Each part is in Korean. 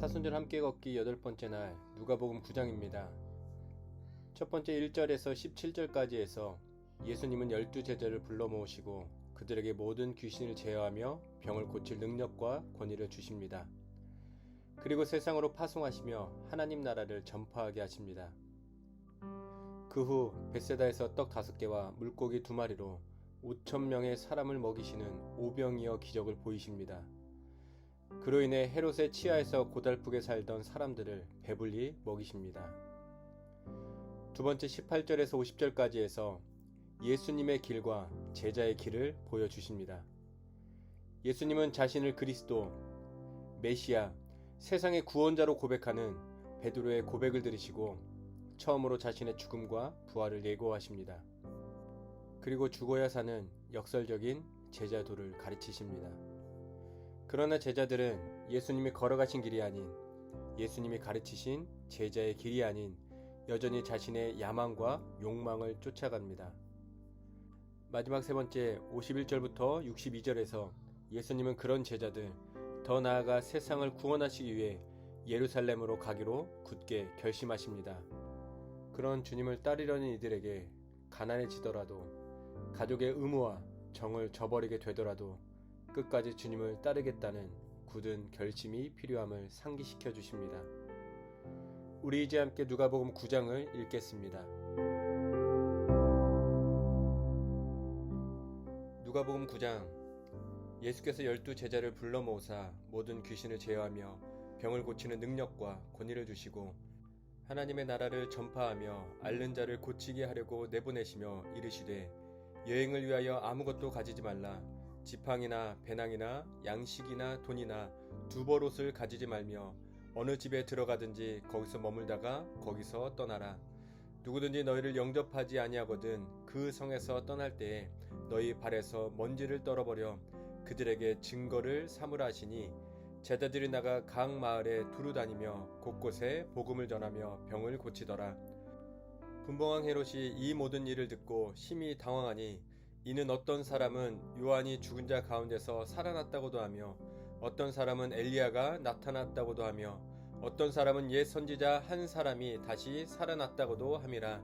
사순절 함께 걷기 8번째 날 누가복음 9장입니다. 첫 번째 1절에서 17절까지에서 예수님은 12제자를 불러 모으시고 그들에게 모든 귀신을 제어하며 병을 고칠 능력과 권위를 주십니다. 그리고 세상으로 파송하시며 하나님 나라를 전파하게 하십니다. 그 후 벳세다에서 떡 5개와 물고기 2마리로 5,000명의 사람을 먹이시는 오병이어 기적을 보이십니다. 그로 인해 헤롯의 치하에서 고달프게 살던 사람들을 배불리 먹이십니다. 두 번째 18절에서 50절까지에서 예수님의 길과 제자의 길을 보여주십니다. 예수님은 자신을 그리스도, 메시아, 세상의 구원자로 고백하는 베드로의 고백을 들으시고 처음으로 자신의 죽음과 부활을 예고하십니다. 그리고 죽어야 사는 역설적인 제자도를 가르치십니다. 그러나 제자들은 예수님이 걸어가신 길이 아닌 예수님이 가르치신 제자의 길이 아닌 여전히 자신의 야망과 욕망을 쫓아갑니다. 마지막 세 번째 51절부터 62절에서 예수님은 그런 제자들, 더 나아가 세상을 구원하시기 위해 예루살렘으로 가기로 굳게 결심하십니다. 그런 주님을 따르려는 이들에게 가난해지더라도 가족의 의무와 정을 저버리게 되더라도 끝까지 주님을 따르겠다는 굳은 결심이 필요함을 상기시켜 주십니다. 우리 이제 함께 누가복음 9장을 읽겠습니다. 누가복음 9장. 예수께서 12제자를 불러 모으사 모든 귀신을 제어하며 병을 고치는 능력과 권위를 주시고 하나님의 나라를 전파하며 앓는 자를 고치게 하려고 내보내시며 이르시되 여행을 위하여 아무것도 가지지 말라. 지팡이나 배낭이나 양식이나 돈이나 두벌옷을 가지지 말며 어느 집에 들어가든지 거기서 머물다가 거기서 떠나라. 누구든지 너희를 영접하지 아니하거든 그 성에서 떠날 때에 너희 발에서 먼지를 떨어버려 그들에게 증거를 삼으라 하시니 제자들이 나가 각 마을에 두루 다니며 곳곳에 복음을 전하며 병을 고치더라. 분봉왕 헤롯이 이 모든 일을 듣고 심히 당황하니 이는 어떤 사람은 요한이 죽은 자 가운데서 살아났다고도 하며 어떤 사람은 엘리야가 나타났다고도 하며 어떤 사람은 옛 선지자 한 사람이 다시 살아났다고도 함이라.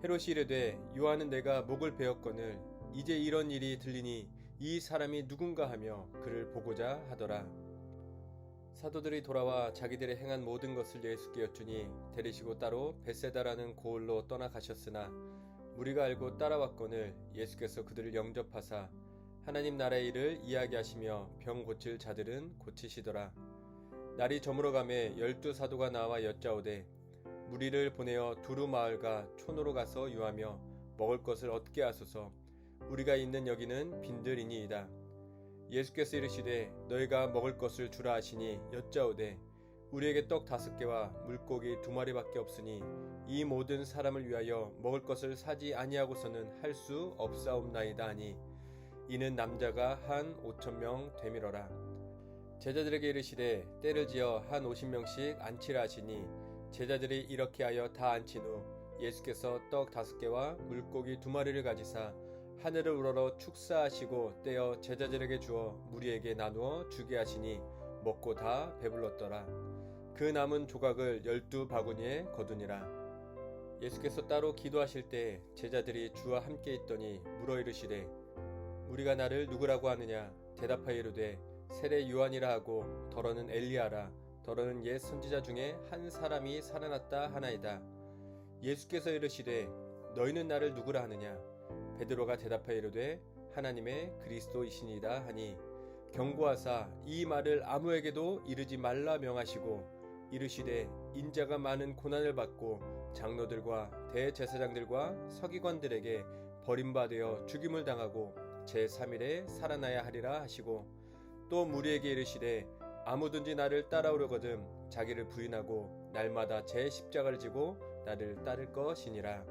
헤롯이 이르되 요한은 내가 목을 베었거늘 이제 이런 일이 들리니 이 사람이 누군가 하며 그를 보고자 하더라. 사도들이 돌아와 자기들이 행한 모든 것을 예수께 여쭈니 데리시고 따로 벳세다라는 고을로 떠나가셨으나 무리가 알고 따라왔거늘 예수께서 그들을 영접하사 하나님 나라의 일을 이야기하시며 병 고칠 자들은 고치시더라. 날이 저물어가매 12사도가 나와 여짜오되 무리를 보내어 두루 마을과 촌으로 가서 유하며 먹을 것을 얻게 하소서. 우리가 있는 여기는 빈들이니이다. 예수께서 이르시되 너희가 먹을 것을 주라 하시니 여짜오되 우리에게 떡 5개와 물고기 2마리밖에 없으니 이 모든 사람을 위하여 먹을 것을 사지 아니하고서는 할 수 없사옵나이다 하니 이는 남자가 한 5,000명 되밀어라. 제자들에게 이르시되 때를 지어 한 50명씩 앉히라 하시니 제자들이 이렇게 하여 다 앉힌 후 예수께서 떡 5개와 물고기 2마리를 가지사 하늘을 우러러 축사하시고 떼어 제자들에게 주어 무리에게 나누어 주게 하시니 먹고 다 배불렀더라. 그 남은 조각을 12바구니에 거두니라. 예수께서 따로 기도하실 때 제자들이 주와 함께 있더니 물어 이르시되 우리가 나를 누구라고 하느냐. 대답하여 이르되 세례 요한이라 하고 더러는 엘리야라. 더러는 옛 선지자 중에 한 사람이 살아났다 하나이다. 예수께서 이르시되 너희는 나를 누구라 하느냐. 베드로가 대답하여 이르되 하나님의 그리스도이시니이다 하니 경고하사 이 말을 아무에게도 이르지 말라 명하시고 이르시되 인자가 많은 고난을 받고 장로들과 대제사장들과 서기관들에게 버림받아 죽임을 당하고 제3일에 살아나야 하리라 하시고 또 무리에게 이르시되 아무든지 나를 따라오려거든 자기를 부인하고 날마다 제 십자가를 지고 나를 따를 것이니라.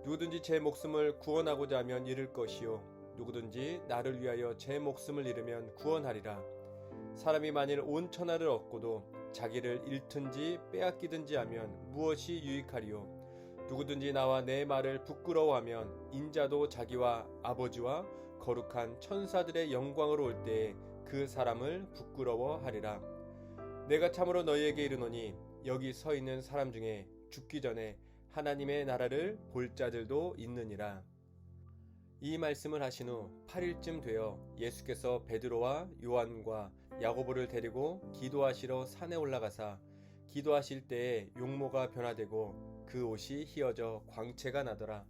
누구든지 제 목숨을 구원하고자 하면 잃을 것이요 누구든지 나를 위하여 제 목숨을 잃으면 구원하리라. 사람이 만일 온 천하를 얻고도 자기를 잃든지 빼앗기든지 하면 무엇이 유익하리요. 누구든지 나와 내 말을 부끄러워하면 인자도 자기와 아버지와 거룩한 천사들의 영광으로 올 때에 그 사람을 부끄러워하리라. 내가 참으로 너희에게 이르노니 여기 서 있는 사람 중에 죽기 전에 하나님의 나라를 볼 자들도 있느니라. 이 말씀을 하신 후 8일쯤 되어 예수께서 베드로와 요한과 야고보를 데리고 기도하시러 산에 올라가사 기도하실 때에 용모가 변화되고 그 옷이 휘어져 광채가 나더라.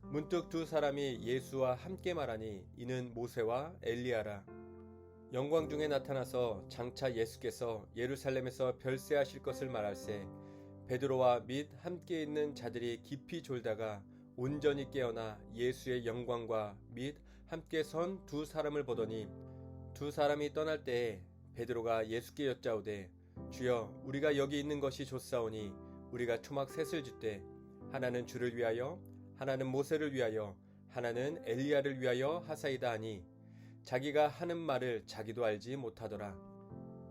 문득 두 사람이 예수와 함께 말하니 이는 모세와 엘리야라. 영광 중에 나타나서 장차 예수께서 예루살렘에서 별세하실 것을 말할세 베드로와 및 함께 있는 자들이 깊이 졸다가 온전히 깨어나 예수의 영광과 및 함께 선 두 사람을 보더니 두 사람이 떠날 때에 베드로가 예수께 여짜오되 주여 우리가 여기 있는 것이 좋사오니 우리가 초막 셋을 짓되 하나는 주를 위하여 하나는 모세를 위하여 하나는 엘리야를 위하여 하사이다 하니 자기가 하는 말을 자기도 알지 못하더라.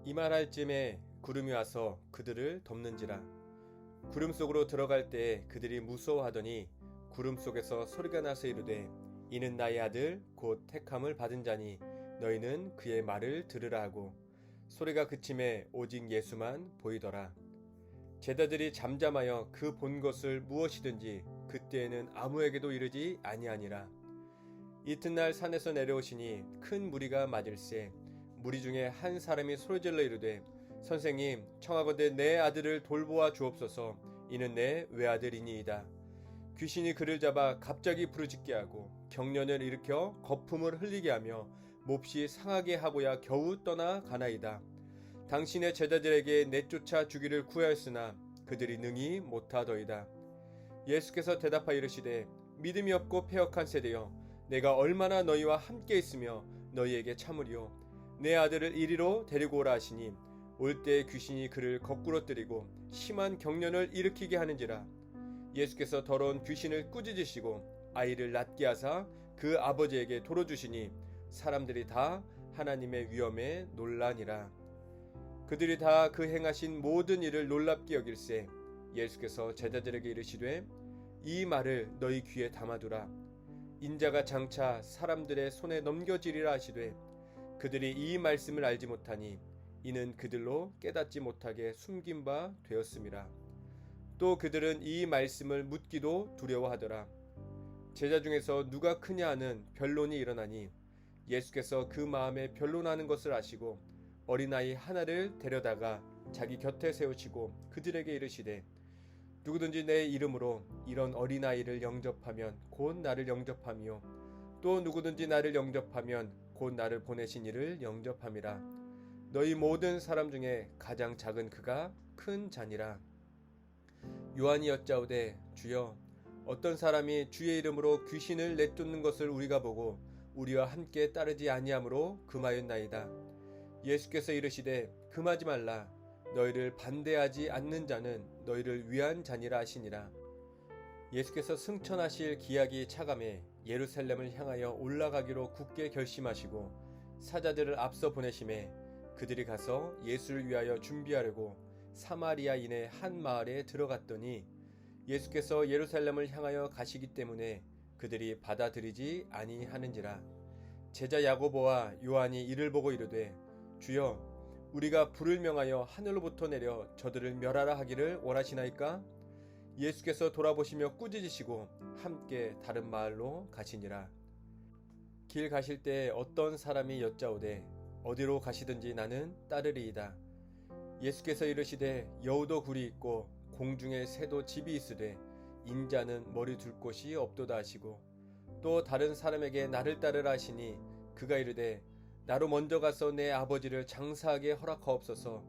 이 말할 쯤에 구름이 와서 그들을 덮는지라. 구름 속으로 들어갈 때에 그들이 무서워하더니 구름 속에서 소리가 나서 이르되 이는 나의 아들 곧 택함을 받은 자니 너희는 그의 말을 들으라 하고 소리가 그침에 오직 예수만 보이더라. 제자들이 잠잠하여 그 본 것을 무엇이든지 그때에는 아무에게도 이르지 아니하니라. 이튿날 산에서 내려오시니 큰 무리가 맞을세 무리 중에 한 사람이 소리질러 이르되 선생님 청하건대 내 아들을 돌보아 주옵소서 이는 내 외아들이니이다. 귀신이 그를 잡아 갑자기 부르짖게 하고 경련을 일으켜 거품을 흘리게 하며 몹시 상하게 하고야 겨우 떠나 가나이다. 당신의 제자들에게 내쫓아 주기를 구하였으나 그들이 능히 못하더이다. 예수께서 대답하여 이르시되 믿음이 없고 패역한 세대여 내가 얼마나 너희와 함께 있으며 너희에게 참으리요 내 아들을 이리로 데리고 오라 하시니 올 때 귀신이 그를 거꾸로 뜨리고 심한 경련을 일으키게 하는지라. 예수께서 더러운 귀신을 꾸짖으시고 아이를 낫게 하사 그 아버지에게 도로 주시니 사람들이 다 하나님의 위엄에 놀라니라. 그들이 다 그 행하신 모든 일을 놀랍게 여길세 예수께서 제자들에게 이르시되 이 말을 너희 귀에 담아두라. 인자가 장차 사람들의 손에 넘겨지리라 하시되 그들이 이 말씀을 알지 못하니 이는 그들로 깨닫지 못하게 숨긴 바 되었음이라. 또 그들은 이 말씀을 묻기도 두려워하더라. 제자 중에서 누가 크냐 하는 변론이 일어나니 예수께서 그 마음에 변론하는 것을 아시고 어린아이 하나를 데려다가 자기 곁에 세우시고 그들에게 이르시되 누구든지 내 이름으로 이런 어린아이를 영접하면 곧 나를 영접하며 또 누구든지 나를 영접하면 곧 나를 보내신 이를 영접함이라. 너희 모든 사람 중에 가장 작은 그가 큰 자니라. 요한이 여짜오되 주여 어떤 사람이 주의 이름으로 귀신을 내쫓는 것을 우리가 보고 우리와 함께 따르지 아니하므로 금하였나이다. 예수께서 이르시되 금하지 말라. 너희를 반대하지 않는 자는 너희를 위한 자니라 하시니라. 예수께서 승천하실 기약이 차감해 예루살렘을 향하여 올라가기로 굳게 결심하시고 사자들을 앞서 보내심에 그들이 가서 예수를 위하여 준비하려고 사마리아인의 한 마을에 들어갔더니 예수께서 예루살렘을 향하여 가시기 때문에 그들이 받아들이지 아니하는지라. 제자 야고보와 요한이 이를 보고 이르되 주여 우리가 불을 명하여 하늘로부터 내려 저들을 멸하라 하기를 원하시나이까? 예수께서 돌아보시며 꾸짖으시고 함께 다른 마을로 가시니라. 길 가실 때 어떤 사람이 여짜오되 어디로 가시든지 나는 따르리이다. 예수께서 이르시되 여우도 굴이 있고 공중에 새도 집이 있으되 인자는 머리 둘 곳이 없도다 하시고 또 다른 사람에게 나를 따르라 하시니 그가 이르되 나로 먼저 가서 내 아버지를 장사하게 허락하옵소서.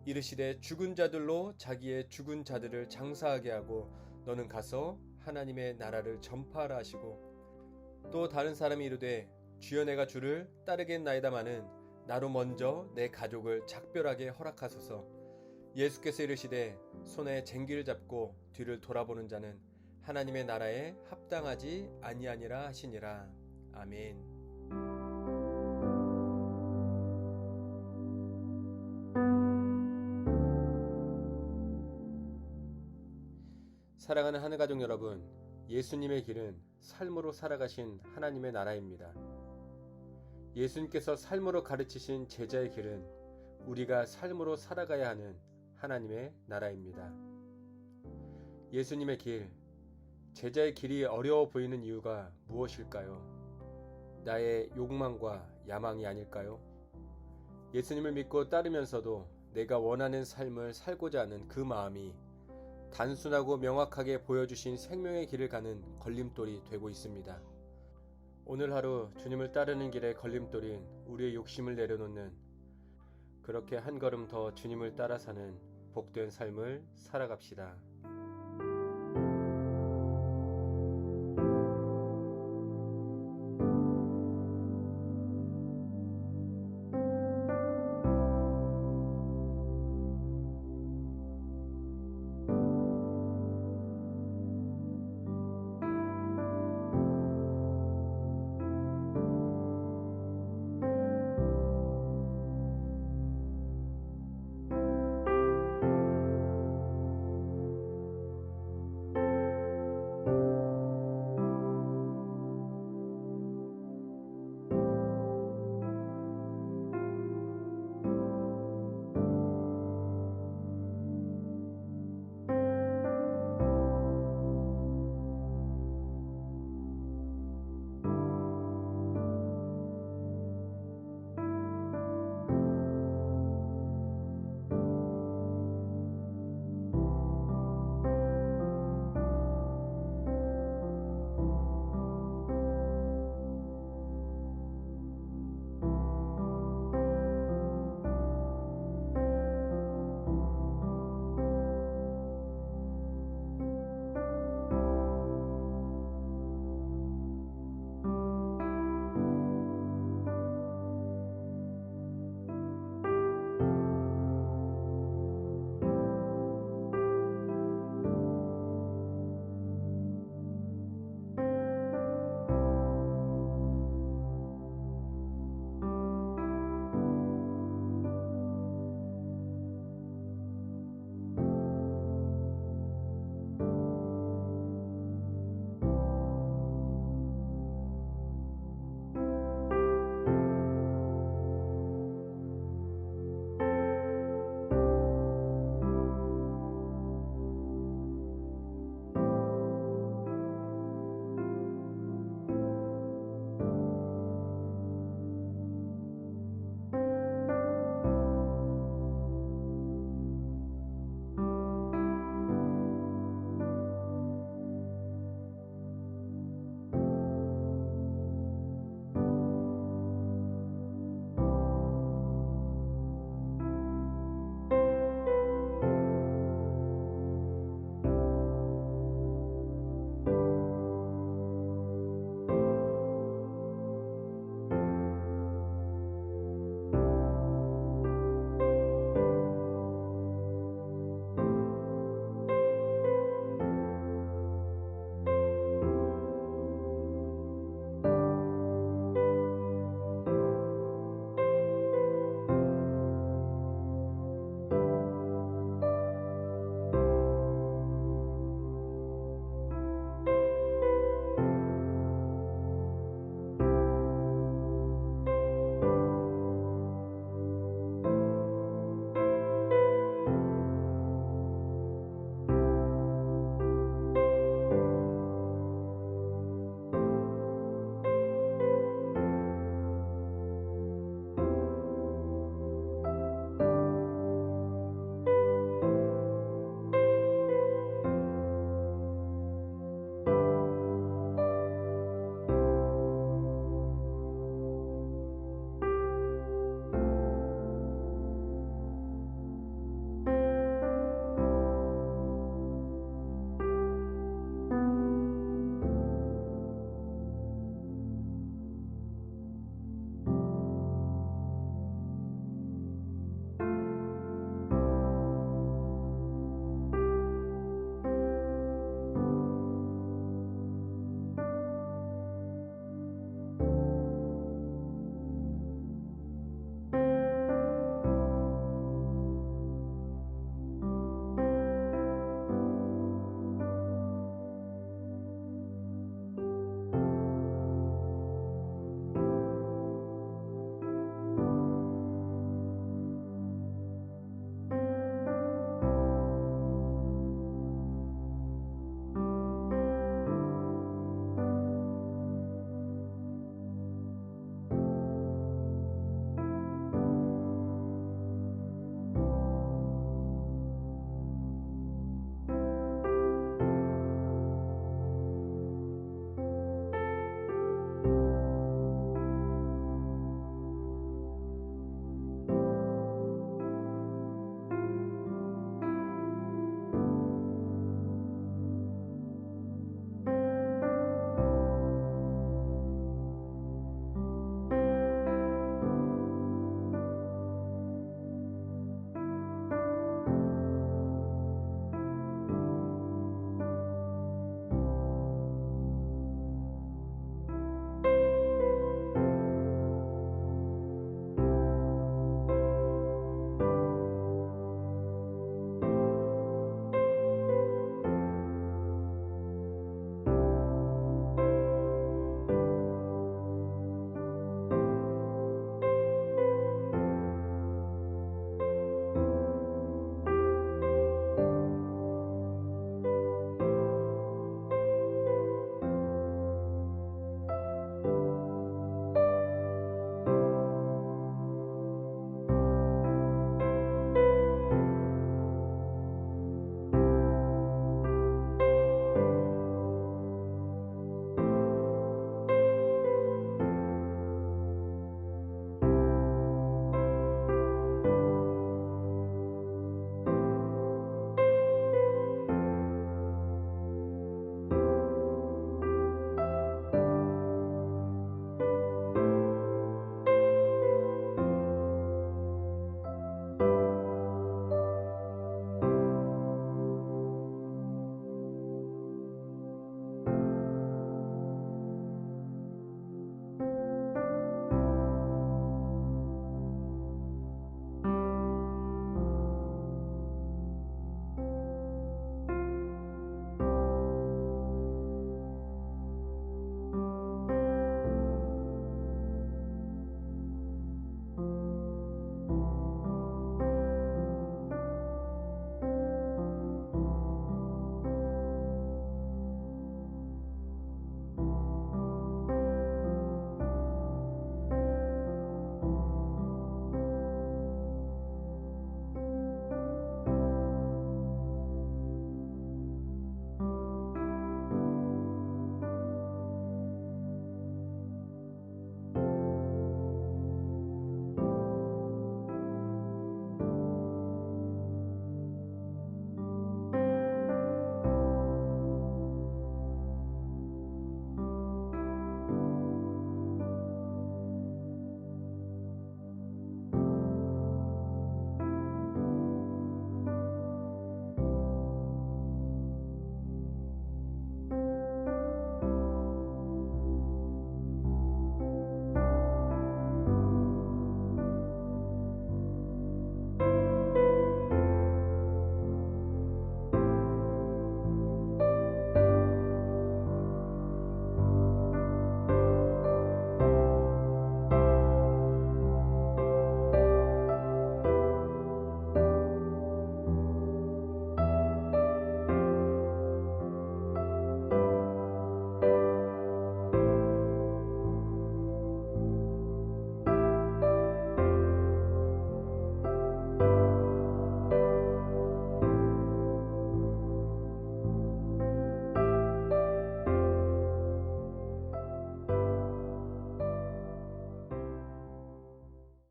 이르시되 죽은 자들로 자기의 죽은 자들을 장사하게 하고 너는 가서 하나님의 나라를 전파하라 하시고 또 다른 사람이 이르되 주여 내가 주를 따르겠나이다마는 나로 먼저 내 가족을 작별하게 허락하소서. 예수께서 이르시되 손에 쟁기를 잡고 뒤를 돌아보는 자는 하나님의 나라에 합당하지 아니하니라 하시니라. 아멘. 사랑하는 하늘가족 여러분, 예수님의 길은 삶으로 살아가신 하나님의 나라입니다. 예수님께서 삶으로 가르치신 제자의 길은 우리가 삶으로 살아가야 하는 하나님의 나라입니다. 예수님의 길, 제자의 길이 어려워 보이는 이유가 무엇일까요? 나의 욕망과 야망이 아닐까요? 예수님을 믿고 따르면서도 내가 원하는 삶을 살고자 하는 그 마음이 단순하고 명확하게 보여주신 생명의 길을 가는 걸림돌이 되고 있습니다. 오늘 하루 주님을 따르는 길의 걸림돌인 우리의 욕심을 내려놓는, 그렇게 한 걸음 더 주님을 따라 사는 복된 삶을 살아갑시다.